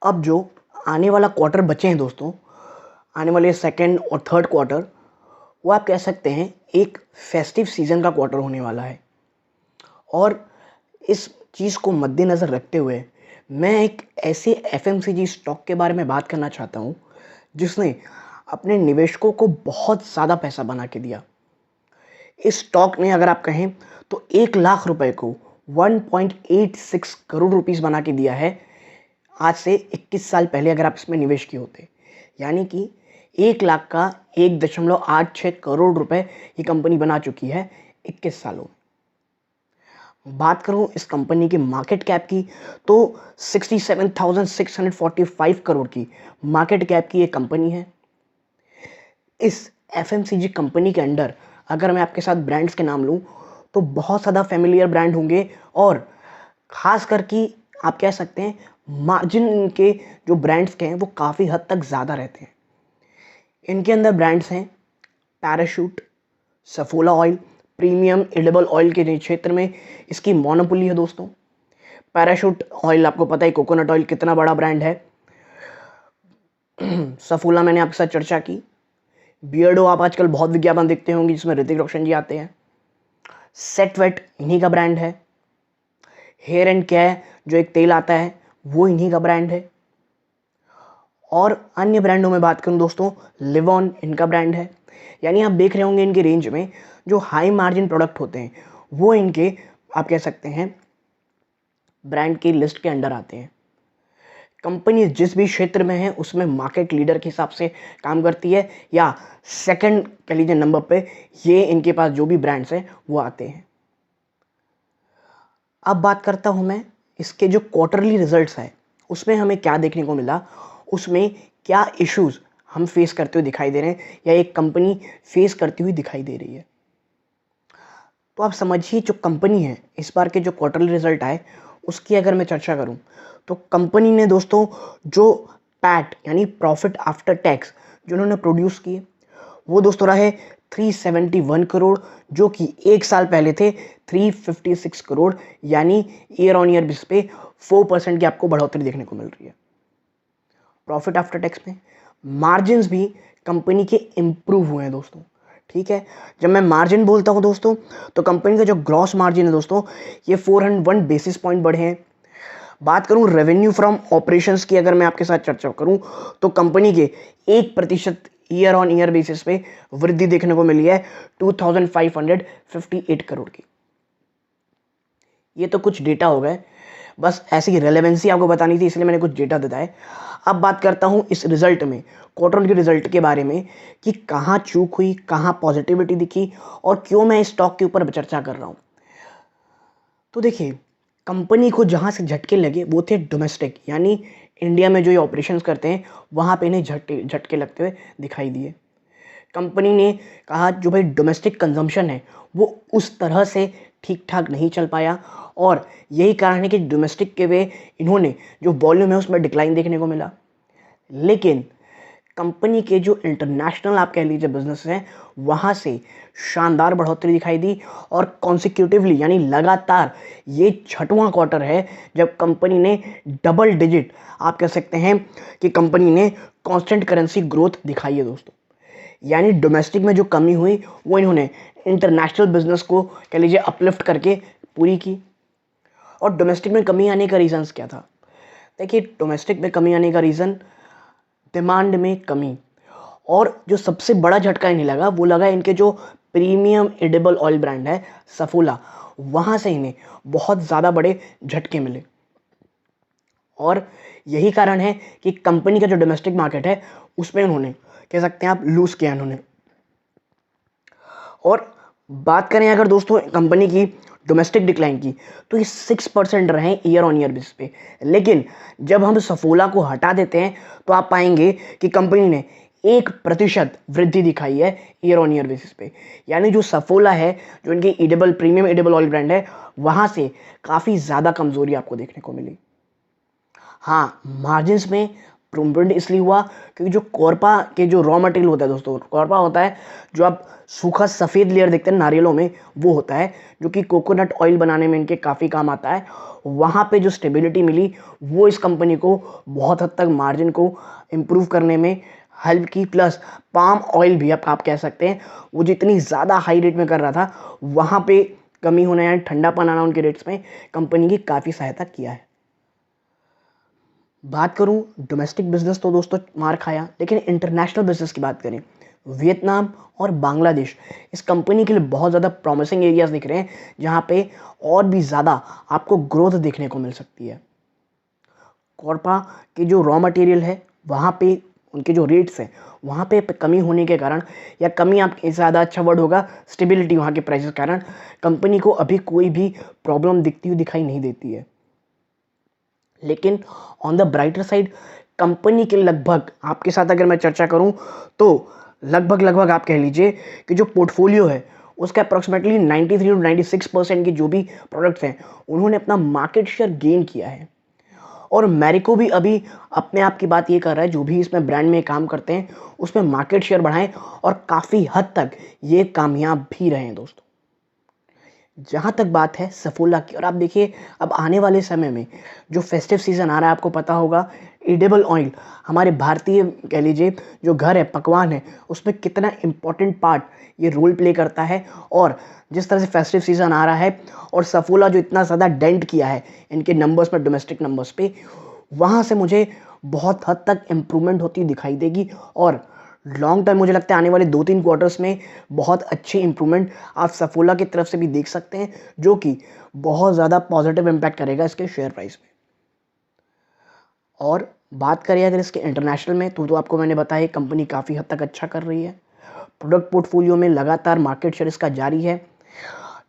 अब जो आने वाला क्वार्टर बचे हैं दोस्तों, आने वाले सेकंड और थर्ड क्वार्टर, वो आप कह सकते हैं एक फेस्टिव सीज़न का क्वार्टर होने वाला है। और इस चीज़ को मद्देनज़र रखते हुए मैं एक ऐसे एफएमसीजी स्टॉक के बारे में बात करना चाहता हूँ जिसने अपने निवेशकों को बहुत ज़्यादा पैसा बना के दिया। इस स्टॉक ने अगर आप कहें तो 1 लाख रुपए को 1.86 करोड़ रुपीस बना के दिया है आज से 21 साल पहले अगर आप इसमें निवेश किए होते। यानी कि 1 लाख का 1.86 करोड़ रुपए ये कंपनी बना चुकी है 21 सालों में। बात करूं इस कंपनी की मार्केट कैप की तो 67,645 करोड़ की मार्केट कैप की ये कंपनी है। इस एफएमसीजी कंपनी के अंडर अगर मैं आपके साथ ब्रांड्स के नाम लूं तो बहुत ज़्यादा फेमिलियर ब्रांड होंगे और ख़ास करके आप कह सकते हैं मार्जिन इनके जो ब्रांड्स के हैं वो काफ़ी हद तक ज़्यादा रहते हैं। इनके अंदर ब्रांड्स हैं parachute, Saffola oil, premium edible oil के क्षेत्र में इसकी मोनोपोली है दोस्तों। पैराशूट ऑयल आपको पता है कोकोनट ऑयल कितना बड़ा ब्रांड है। सफोला मैंने आपके साथ चर्चा की। बियर्डो आप आजकल बहुत विज्ञापन देखते होंगे जिसमें ऋतिक रोशन जी आते हैं। सेट वेट इन्हीं का ब्रांड है। हेयर एंड केयर जो एक तेल आता है वो इन्हीं का ब्रांड है। और अन्य ब्रांडों में बात करूं दोस्तों, लिवॉन इनका ब्रांड है। यानी आप देख रहे होंगे इनके रेंज में जो हाई मार्जिन प्रोडक्ट होते हैं वो इनके आप कह सकते हैं ब्रांड की लिस्ट के अंडर आते हैं। कंपनी जिस भी क्षेत्र में है उसमें मार्केट लीडर के हिसाब से काम करती है या सेकंड कह लीजिए नंबर पे ये इनके पास जो भी ब्रांड्स हैं वो आते हैं। अब बात करता हूं मैं इसके जो क्वार्टरली रिजल्ट्स हैं उसमें हमें क्या देखने को मिला, उसमें क्या इश्यूज हम फेस करते हुए दिखाई दे रहे हैं या एक कंपनी फेस करती हुई दिखाई दे रही है। तो आप समझिए जो कंपनी है इस बार के जो क्वार्टरली रिजल्ट आए उसकी अगर मैं चर्चा करूं तो कंपनी ने दोस्तों जो पैट यानी प्रॉफिट आफ्टर टैक्स जो उन्होंने प्रोड्यूस किए वो दोस्तों रहे 371 करोड़, जो कि एक साल पहले थे 356 करोड़। यानी ईयर ऑन ईयर बेस पे 4% की आपको बढ़ोतरी देखने को मिल रही है प्रॉफिट आफ्टर टैक्स में। मार्जिन्स भी कंपनी के इम्प्रूव हुए हैं दोस्तों। ठीक है, जब मैं मार्जिन बोलता हूं दोस्तों तो कंपनी का जो ग्रॉस मार्जिन है दोस्तों ये 401 बेसिस पॉइंट बढ़े हैं। बात करूं रेवेन्यू फ्रॉम ऑपरेशंस की अगर मैं आपके साथ चर्चा करूं तो कंपनी के 1% ईयर ऑन ईयर बेसिस पे वृद्धि देखने को मिली है 2558 करोड़ की। ये तो कुछ डेटा हो गए, बस ऐसी रेलेवेंसी आपको बतानी थी इसलिए मैंने कुछ डेटा बताए। अब बात करता हूं इस रिजल्ट में क्वार्टर के रिजल्ट के बारे में कि कहां चूक हुई, कहां पॉजिटिविटी दिखी और क्यों मैं इस स्टॉक के ऊपर चर्चा कर रहा हूं। तो देखिए कंपनी को जहां से झटके लगे वो थे डोमेस्टिक, यानी इंडिया में जो ये ऑपरेशंस करते हैं वहां पे इन्हें झटके लगते हुए दिखाई दिए। कंपनी ने कहा जो भाई डोमेस्टिक कंजम्पशन है वो उस तरह से ठीक ठाक नहीं चल पाया और यही कारण है कि डोमेस्टिक के वे इन्होंने जो वॉल्यूम है उसमें डिक्लाइन देखने को मिला। लेकिन कंपनी के जो इंटरनेशनल आप कह लीजिए बिजनेस हैं वहाँ से शानदार बढ़ोतरी दिखाई दी और कॉन्सिक्यूटिवली यानी लगातार ये 6वां क्वार्टर है जब कंपनी ने डबल डिजिट आप कह सकते हैं कि कंपनी ने कांस्टेंट करेंसी ग्रोथ दिखाई है दोस्तों। यानी डोमेस्टिक में जो कमी हुई वो इन्होंने इंटरनेशनल बिजनेस को कह लीजिए अपलिफ्ट करके पूरी की। और डोमेस्टिक में कमी आने का रीज़न्स क्या था? देखिए डोमेस्टिक में कमी आने का रीज़न डिमांड में कमी, और जो सबसे बड़ा झटका इन्हें लगा वो लगा इनके जो प्रीमियम एडिबल ऑयल ब्रांड है सफोला, वहाँ से इन्हें बहुत ज़्यादा बड़े झटके मिले। और यही कारण है कि कंपनी का जो डोमेस्टिक मार्केट है उसमें उन्होंने कह सकते हैं आप लूज किया इन्होंने। और बात करें अगर दोस्तों कंपनी की डोमेस्टिक डिक्लाइन की तो ये 6% रहे ईयर ऑन ईयर बेस पे। लेकिन जब हम सफोला को हटा देते हैं तो आप पाएंगे कि कंपनी ने 1% वृद्धि दिखाई है ईयर ऑन ईयर बेसिस पे। यानी जो सफोला है जो इनकी edible premium edible oil brand है वहाँ से काफ़ी ज़्यादा कमजोरी आपको देखने को मिली। हाँ, मार्जिन्स में इम्प्रूवमेंट इसलिए हुआ क्योंकि जो कॉर्पा के जो रॉ मटेरियल होता है दोस्तों, कॉर्पा होता है जो आप सूखा सफ़ेद लेयर देखते हैं नारियलों में, वो होता है जो कि कोकोनट ऑयल बनाने में इनके काफ़ी काम आता है। वहाँ पे जो स्टेबिलिटी मिली वो इस कंपनी को बहुत हद तक मार्जिन को इम्प्रूव करने में हेल्प की। प्लस पाम ऑयल भी आप कह सकते हैं वो जितनी ज़्यादा हाई रेट में कर रहा था वहाँ पे कमी होना या ठंडापन आना उनके रेट्स में कंपनी की काफ़ी सहायता किया है। बात करूं डोमेस्टिक बिजनेस तो दोस्तों मार खाया, लेकिन इंटरनेशनल बिजनेस की बात करें, वियतनाम और बांग्लादेश इस कंपनी के लिए बहुत ज़्यादा प्रॉमिसिंग एरियाज दिख रहे हैं जहां पे और भी ज़्यादा आपको ग्रोथ देखने को मिल सकती है। कॉर्पा के जो रॉ मटेरियल है वहाँ पे उनके जो रेट्स हैं वहाँ पे कमी होने के कारण, या कमी आप ज़्यादा अच्छा वर्ड होगा, स्टेबिलिटी वहाँ के प्राइसेस के कारण कंपनी को अभी कोई भी प्रॉब्लम दिखती हुई दिखाई नहीं देती है। लेकिन on the brighter side company के लगभग आपके साथ अगर मैं चर्चा करूं तो लगभग आप कह लीजिए कि जो पोर्टफोलियो है उसका अप्रॉक्सीमेटली 93 टू 96% की जो भी प्रोडक्ट्स हैं उन्होंने अपना मार्केट शेयर गेन किया है। और मैरिको भी अभी अपने आप की बात ये कर रहा है, जो भी इसमें ब्रांड में काम करते हैं उसमें मार्केट शेयर बढ़ाएं और काफ़ी हद तक ये कामयाब भी रहे हैं दोस्तों। जहाँ तक बात है सफोला की, और आप देखिए अब आने वाले समय में जो फेस्टिव सीज़न आ रहा है आपको पता होगा एडिबल ऑयल हमारे भारतीय कह लीजिए जो घर है पकवान है उसमें कितना इम्पोर्टेंट पार्ट ये रोल प्ले करता है। और जिस तरह से फेस्टिव सीज़न आ रहा है और सफोला जो इतना ज़्यादा डेंट किया है इनके नंबर्स पर, डोमेस्टिक नंबर्स पे, वहाँ से मुझे बहुत हद तक इम्प्रूवमेंट होती दिखाई देगी। और लॉन्ग टर्म मुझे लगता है आने वाले 2-3 क्वार्टर्स में बहुत अच्छी इंप्रूवमेंट आप सफोला की तरफ से भी देख सकते हैं, जो कि बहुत ज़्यादा पॉजिटिव इम्पैक्ट करेगा इसके शेयर प्राइस में। और बात करें अगर इसके इंटरनेशनल में तो आपको मैंने बताया कंपनी काफ़ी हद तक अच्छा कर रही है। प्रोडक्ट पोर्टफोलियो में लगातार मार्केट शेयर इसका जारी है।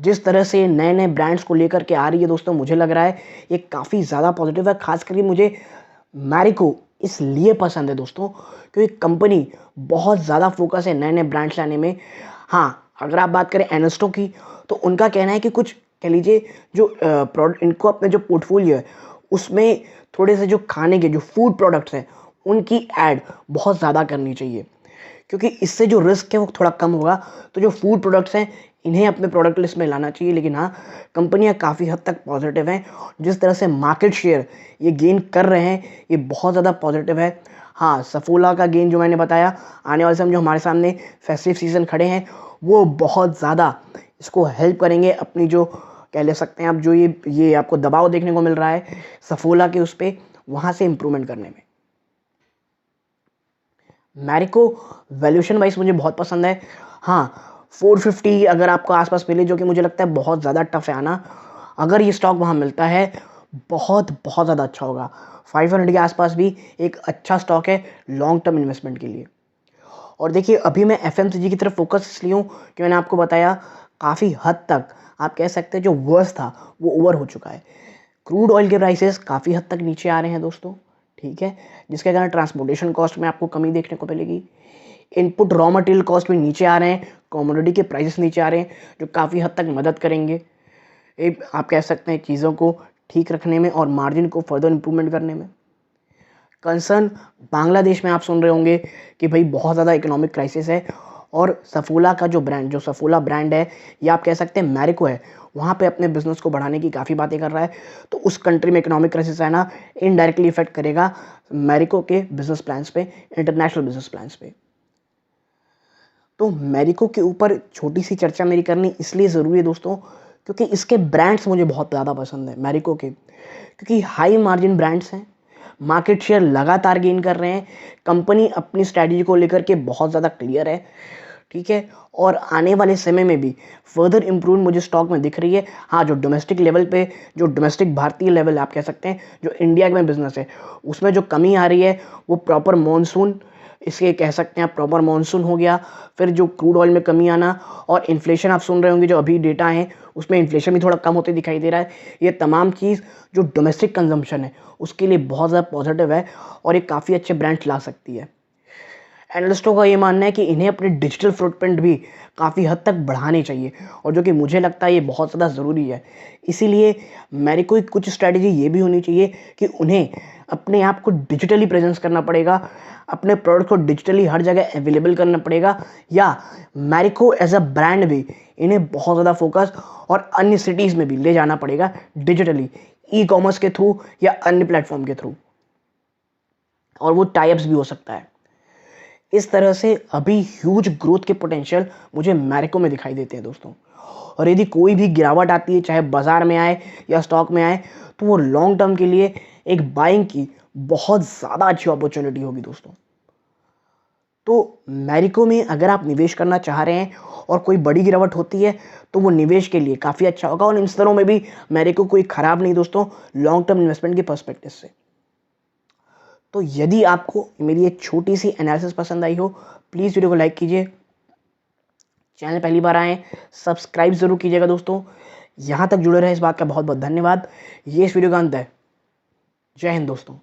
जिस तरह से नए नए ब्रांड्स को लेकर के आ रही है दोस्तों, मुझे लग रहा है ये काफ़ी ज़्यादा पॉजिटिव है। खास करके मुझे मैरिको इसलिए पसंद है दोस्तों क्योंकि कंपनी बहुत ज़्यादा फोकस है नए नए ब्रांड्स लाने में। हाँ, अगर आप बात करें एनेस्टो की तो उनका कहना है कि कुछ कह लीजिए जो प्रोडक्ट इनको अपने जो पोर्टफोलियो है उसमें थोड़े से जो खाने के जो फूड प्रोडक्ट्स हैं उनकी ऐड बहुत ज़्यादा करनी चाहिए, क्योंकि इससे जो रिस्क है वो थोड़ा कम होगा। तो जो फूड प्रोडक्ट्स हैं इन्हें अपने प्रोडक्ट लिस्ट में लाना चाहिए। लेकिन हाँ, कंपनियां काफ़ी हद तक पॉजिटिव हैं। जिस तरह से मार्केट शेयर ये गेन कर रहे हैं ये बहुत ज़्यादा पॉजिटिव है। हाँ, सफोला का गेन जो मैंने बताया, आने वाले समय जो हमारे सामने फेस्टिव सीज़न खड़े हैं वो बहुत ज़्यादा इसको हेल्प करेंगे अपनी जो कह ले सकते हैं आप जो ये आपको दबाव देखने को मिल रहा है सफोला के उस पर, वहाँ से इम्प्रूवमेंट करने में। मैरिको वैल्यूएशन वाइज मुझे बहुत पसंद है। हाँ, 450 अगर आपको आसपास मिले, जो कि मुझे लगता है बहुत ज़्यादा टफ है आना, अगर ये स्टॉक वहाँ मिलता है बहुत ज़्यादा अच्छा होगा। 500 के आसपास भी एक अच्छा स्टॉक है लॉन्ग टर्म इन्वेस्टमेंट के लिए। और देखिए अभी मैं एफएमसीजी की तरफ फोकस इसलिए हूँ कि मैंने आपको बताया काफ़ी हद तक आप कह सकते हैं जो वर्स्ट था वो ओवर हो चुका है। क्रूड ऑयल के प्राइसेस काफ़ी हद तक नीचे आ रहे हैं दोस्तों, ठीक है, जिसके कारण ट्रांसपोर्टेशन कॉस्ट में आपको कमी देखने को मिलेगी। इनपुट रॉ मटेरियल कॉस्ट में नीचे आ रहे हैं, कमोडिटी के प्राइसेस नीचे आ रहे हैं, जो काफ़ी हद तक मदद करेंगे आप कह सकते हैं चीज़ों को ठीक रखने में और मार्जिन को फर्दर इम्प्रूवमेंट करने में। कंसर्न बांग्लादेश में आप सुन रहे होंगे कि भाई बहुत ज़्यादा इकोनॉमिक क्राइसिस है और सफोला का जो सफोला ब्रांड है या आप कह सकते हैं मैरिको है, वहाँ पे अपने बिजनेस को बढ़ाने की काफ़ी बातें कर रहा है। तो उस कंट्री में इकोनॉमिक क्राइसिस है ना, इनडायरेक्टली इफेक्ट करेगा मैरिको के बिजनेस प्लान्स पे, इंटरनेशनल बिजनेस प्लान्स पे। तो मैरिको के ऊपर छोटी सी चर्चा मेरी करनी इसलिए ज़रूरी है दोस्तों क्योंकि इसके ब्रांड्स मुझे बहुत ज़्यादा पसंद है मैरिको के, क्योंकि हाई मार्जिन ब्रांड्स हैं, मार्केट शेयर लगातार गेन कर रहे हैं, कंपनी अपनी स्ट्रैटेजी को लेकर के बहुत ज़्यादा क्लियर है, ठीक है, और आने वाले समय में भी फर्दर इम्प्रूवमेंट मुझे स्टॉक में दिख रही है। हाँ, जो डोमेस्टिक लेवल पे, जो डोमेस्टिक भारतीय लेवल आप कह सकते हैं जो इंडिया में बिजनेस है उसमें जो कमी आ रही है वो प्रॉपर मॉनसून, इसके कह सकते हैं आप प्रॉपर मॉनसून हो गया, फिर जो क्रूड ऑयल में कमी आना और इन्फ्लेशन आप सुन रहे होंगे जो अभी डेटा है उसमें इन्फ्लेशन भी थोड़ा कम होते दिखाई दे रहा है। ये तमाम चीज़ जो डोमेस्टिक कंजम्पशन है उसके लिए बहुत ज़्यादा पॉजिटिव है और ये काफ़ी अच्छे ब्रांड्स ला सकती है। एनालिस्टों का ये मानना है कि इन्हें अपने डिजिटल फुटप्रिंट भी काफ़ी हद तक बढ़ाने चाहिए और जो कि मुझे लगता है ये बहुत ज़्यादा ज़रूरी है। इसीलिए मैरिको की कुछ स्ट्रैटेजी ये भी होनी चाहिए कि उन्हें अपने आप को डिजिटली प्रेजेंस करना पड़ेगा, अपने प्रोडक्ट को डिजिटली हर जगह अवेलेबल करना पड़ेगा, या मैरिको एज अ ब्रांड भी इन्हें बहुत ज़्यादा फोकस और अन्य सिटीज़ में भी ले जाना पड़ेगा डिजिटली। ई कॉमर्स के थ्रू या अन्य प्लेटफॉर्म के थ्रू, और वो टाइप्स भी हो सकता है। इस तरह से अभी ह्यूज ग्रोथ के पोटेंशियल मुझे मैरिको में दिखाई देते हैं दोस्तों। और यदि कोई भी गिरावट आती है, चाहे बाजार में आए या स्टॉक में आए, तो वो लॉन्ग टर्म के लिए एक बाइंग की बहुत ज़्यादा अच्छी अपॉर्चुनिटी होगी दोस्तों। तो मैरिको में अगर आप निवेश करना चाह रहे हैं और कोई बड़ी गिरावट होती है, तो वो निवेश के लिए काफ़ी अच्छा होगा। और इन स्तरों में भी मैरिको कोई ख़राब नहीं दोस्तों, लॉन्ग टर्म इन्वेस्टमेंट के पर्सपेक्टिव से। तो यदि आपको मेरी एक छोटी सी एनालिसिस पसंद आई हो, प्लीज़ वीडियो को लाइक कीजिए। चैनल पहली बार आए, सब्सक्राइब ज़रूर कीजिएगा दोस्तों। यहाँ तक जुड़े रहे, इस बात का बहुत बहुत धन्यवाद। ये इस वीडियो का अंत है। जय हिंद दोस्तों।